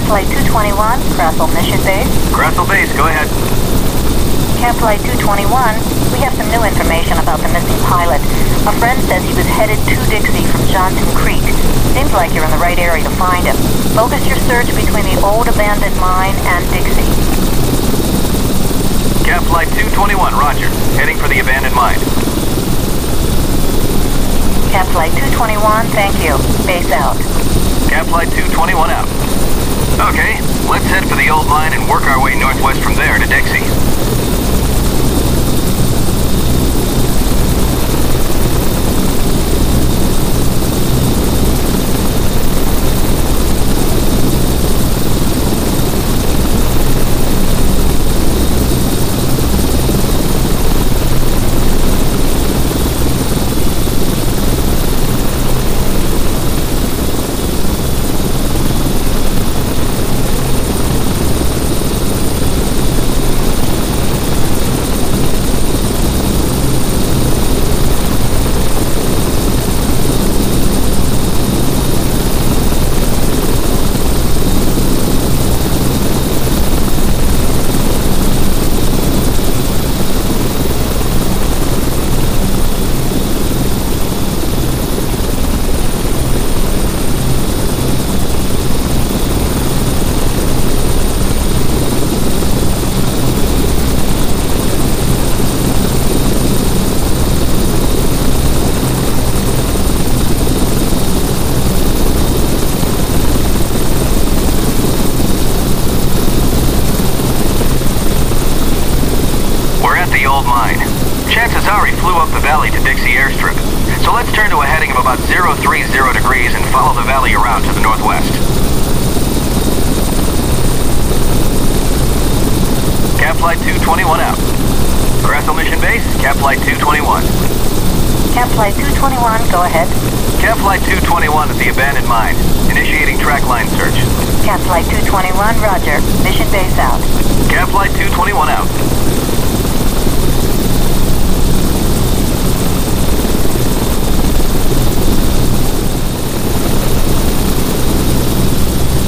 Cap Flight 221, Crassel Mission Base. Crassel Base, go ahead. Cap Flight 221, we have some new information about the missing pilot. A friend says he was headed to Dixie from Johnson Creek. Seems like you're in the right area to find him. Focus your search between the old abandoned mine and Dixie. Cap Flight 221, roger. Heading for the abandoned mine. Cap Flight 221, thank you. Base out. Cap Flight 221 out. Okay, let's head for the old mine and work our way northwest from there to Dixie. Chances are he flew up the valley to Dixie Airstrip. So let's turn to a heading of about 030 degrees and follow the valley around to the northwest. Cap Flight 221 out. Crassel Mission Base, Cap Flight 221. Cap Flight 221, go ahead. Cap Flight 221 at the abandoned mine. Initiating track line search. Cap Flight 221, roger. Mission Base out. Cap Flight 221 out.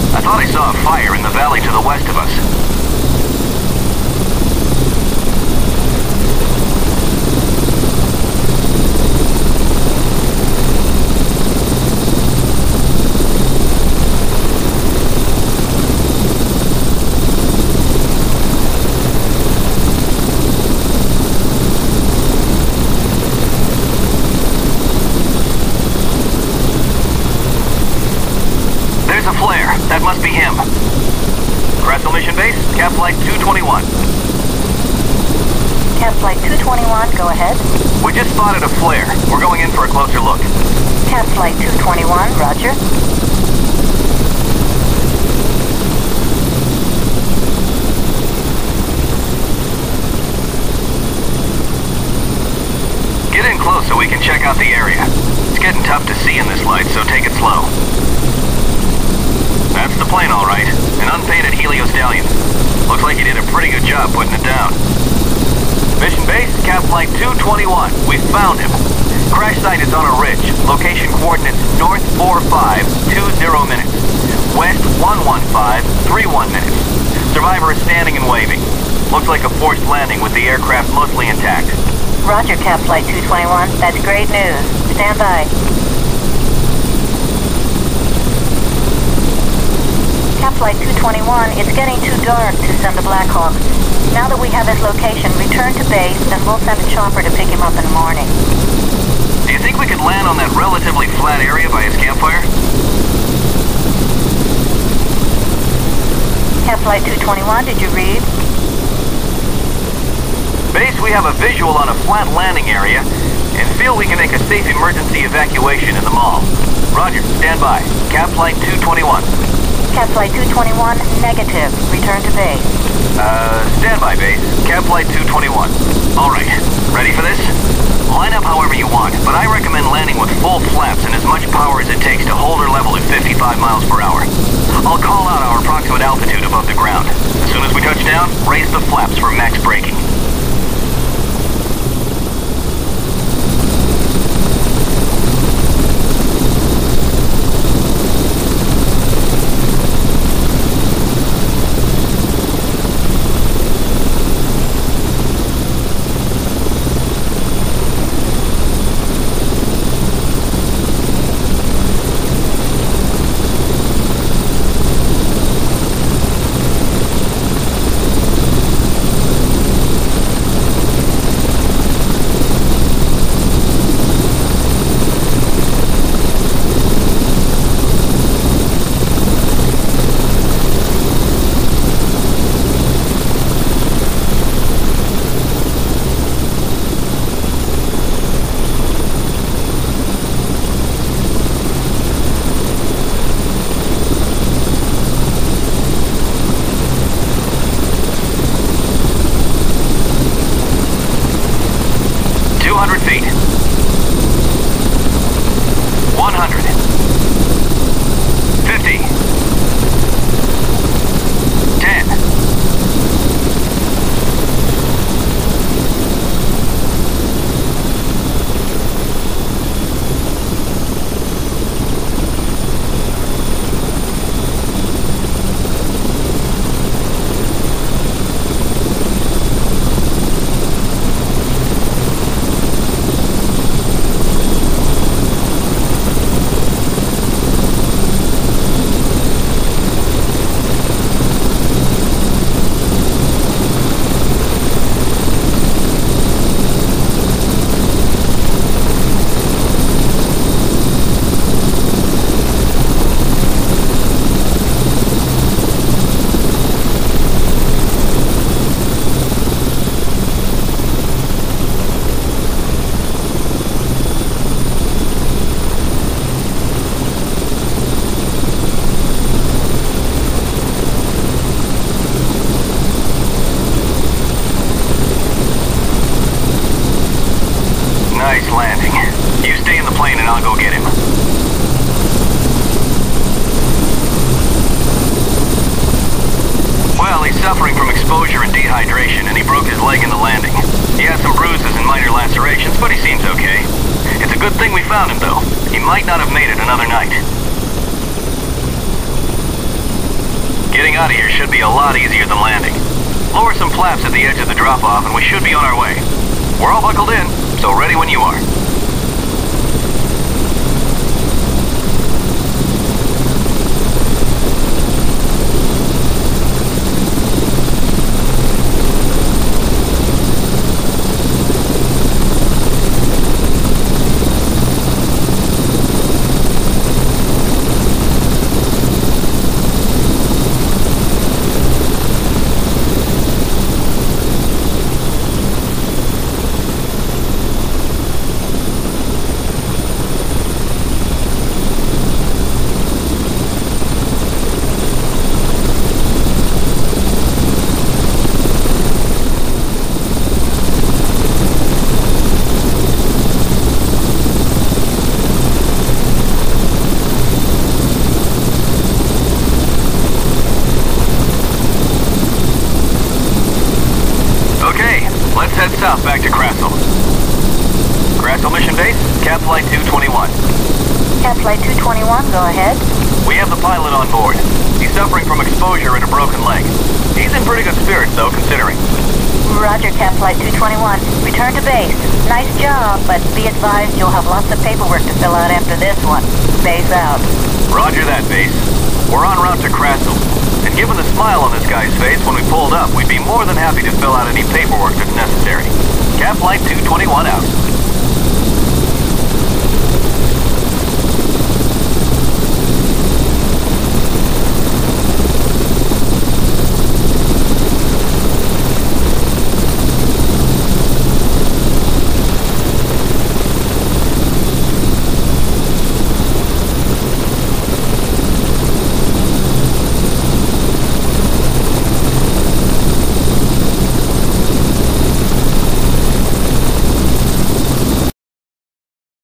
I thought I saw a fire in the valley to the west of us. There's a flare. That must be him. Crassel Mission Base, Cap Flight 221. Cap Flight 221, go ahead. We just spotted a flare. We're going in for a closer look. Cap Flight 221, roger. Get in close so we can check out the area. It's getting tough to see in this light, so take it slow. That's the plane, all right. An unpainted Helio Stallion. Looks like you did a pretty good job putting it down. Mission Base, Cap Flight 221. We found him. Crash site is on a ridge. Location coordinates north 4520 minutes. West 11531 minutes. Survivor is standing and waving. Looks like a forced landing with the aircraft mostly intact. Roger, Cap Flight 221. That's great news. Stand by. Cap Flight 221, it's getting too dark to send the Black Hawk. Now that we have his location, return to base and we'll send a chopper to pick him up in the morning. Do you think we could land on that relatively flat area by his campfire? Cap Flight 221, did you read? Base, we have a visual on a flat landing area and feel we can make a safe emergency evacuation in the mall. Roger, stand by. Cap Flight 221. Cap Flight 221, negative. Return to base. Stand by, base. Cap Flight 221. All right. Ready for this? Line up however you want, but I recommend landing with full flaps and as much power as it takes to hold or level at 55 miles per hour. I'll call out our approximate altitude above the ground. As soon as we touch down, raise the flaps for max braking. and I'll go get him. Well, he's suffering from exposure and dehydration, and he broke his leg in the landing. He has some bruises and minor lacerations, but he seems okay. It's a good thing we found him, though. He might not have made it another night. Getting out of here should be a lot easier than landing. Lower some flaps at the edge of the drop-off, and we should be on our way. We're all buckled in, so ready when you are. Let's head south back to Crassel. Crassel Mission Base, Cap Flight 221. Cap Flight 221, go ahead. We have the pilot on board. He's suffering from exposure and a broken leg. He's in pretty good spirits, though, considering. Roger, Cap Flight 221. Return to base. Nice job, but be advised you'll have lots of paperwork to fill out after this one. Base out. Roger that, Base. We're en route to Crassel. And given the smile on this guy's face when we pulled up, we'd be more than happy to fill out any paperwork that's necessary. Cap Flight 221 out.